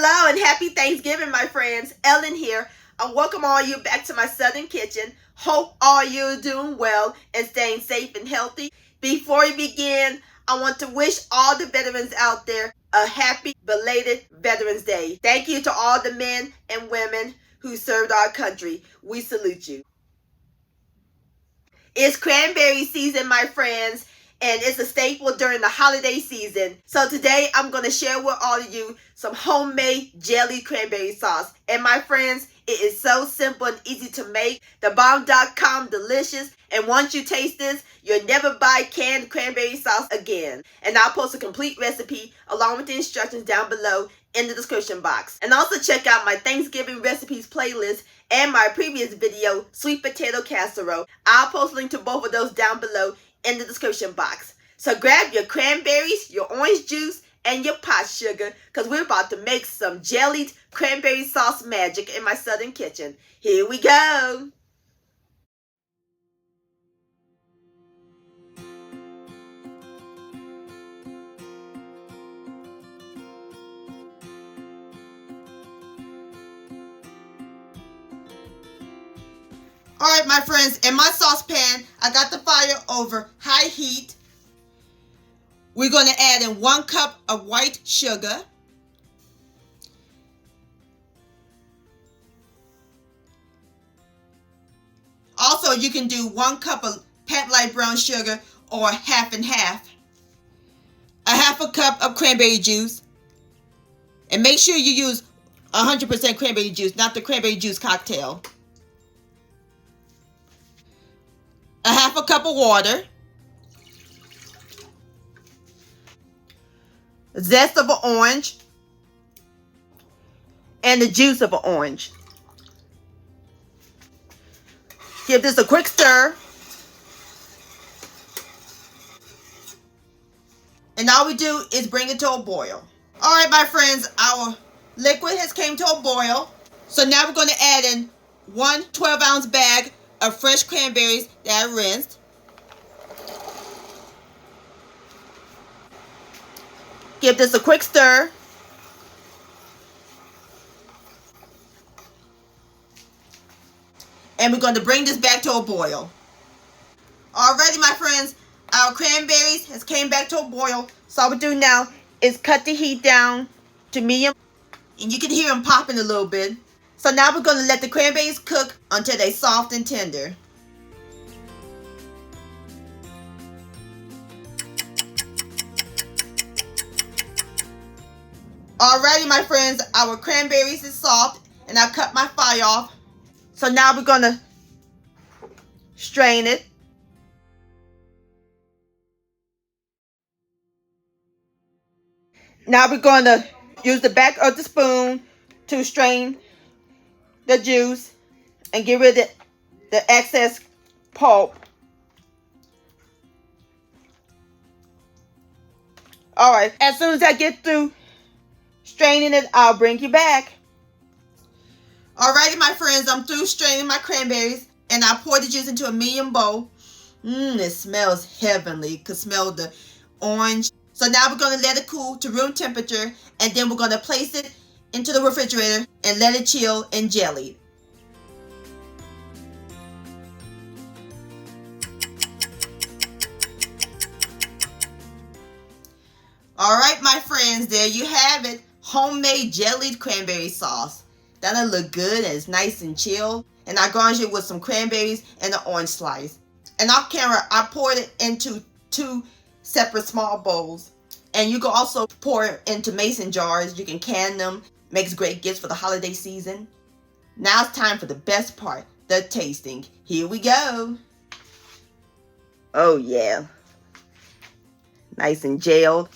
Hello and happy Thanksgiving, my friends. Ellen here. I welcome all you back to my southern kitchen. Hope all you're doing well and staying safe and healthy. Before we begin, I want to wish all the veterans out there a happy belated Veterans Day. Thank you to all the men and women who served our country. We salute you. It's cranberry season, my friends, and it's a staple during the holiday season. So today I'm going to share with all of you some homemade jellied cranberry sauce. And my friends, it is so simple and easy to make. TheBomb.com delicious. And once you taste this, you'll never buy canned cranberry sauce again. And I'll post a complete recipe along with the instructions down below in the description box. And also check out my Thanksgiving recipes playlist and my previous video, sweet potato casserole. I'll post a link to both of those down below in the description box. So grab your cranberries, your orange juice, and your pot sugar, because we're about to make some jellied cranberry sauce magic in my southern kitchen. Here we go. Alright, my friends, in my saucepan, I got the fire over high heat. We're going to add in 1 cup of white sugar. Also, you can do 1 cup of pat light brown sugar or half and half. A half a cup of cranberry juice. And make sure you use 100% cranberry juice, not the cranberry juice cocktail. A half a cup of water. Zest of an orange. And the juice of an orange. Give this a quick stir. And all we do is bring it to a boil. Alright, my friends, our liquid has came to a boil. So now we're going to add in 1 12-ounce bag of fresh cranberries that I rinsed. Give this a quick stir. And we're going to bring this back to a boil. Alrighty, my friends, our cranberries has came back to a boil. So all we do now is cut the heat down to medium. And you can hear them popping a little bit. So now we're going to let the cranberries cook until they're soft and tender. Alrighty, my friends, our cranberries is soft and I've cut my fire off. So now we're going to strain it. Now we're going to use the back of the spoon to strain the juice and get rid of the excess pulp. Alright, as soon as I get through straining it, I'll bring you back. Alrighty, my friends, I'm through straining my cranberries and I pour the juice into a medium bowl. It smells heavenly. You can smell the orange. So now we're going to let it cool to room temperature and then we're going to place it into the refrigerator and let it chill and jelly. Alright, my friends, there you have it. Homemade jellied cranberry sauce. That'll look good and it's nice and chilled. And I garnish it with some cranberries and an orange slice. And off camera, I poured it into 2 separate small bowls. And you can also pour it into mason jars. You can can them. Makes great gifts for the holiday season. Now it's time for the best part, the tasting. Here we go. Oh yeah. Nice and gelled.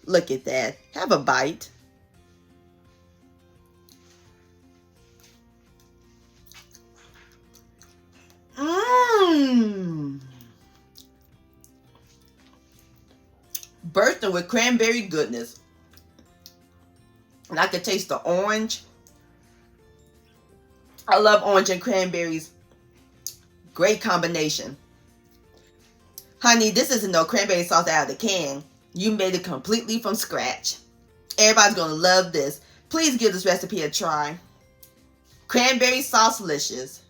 Look at that. Have a bite. Bursting with cranberry goodness. And I can taste the orange. I love orange and cranberries. Great combination. Honey, this isn't no cranberry sauce out of the can. You made it completely from scratch. Everybody's gonna love this. Please give this recipe a try. Cranberry sauce-licious.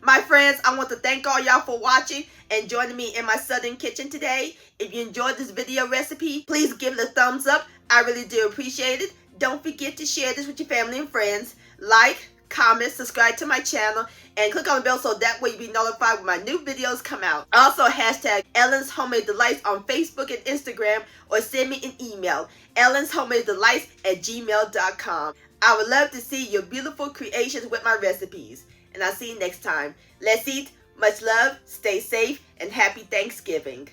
My friends, I want to thank all y'all for watching and joining me in my southern kitchen today. If you enjoyed this video recipe, please give it a thumbs up. I really do appreciate it. Don't forget to share this with your family and friends. Like, comment, subscribe to my channel, and click on the bell so that way you'll be notified when my new videos come out. Also, hashtag Ellen's Homemade Delights on Facebook and Instagram, or send me an email, ellenshomemadedelights@gmail.com. I would love to see your beautiful creations with my recipes. And I'll see you next time. Let's eat. Much love, stay safe, and happy Thanksgiving.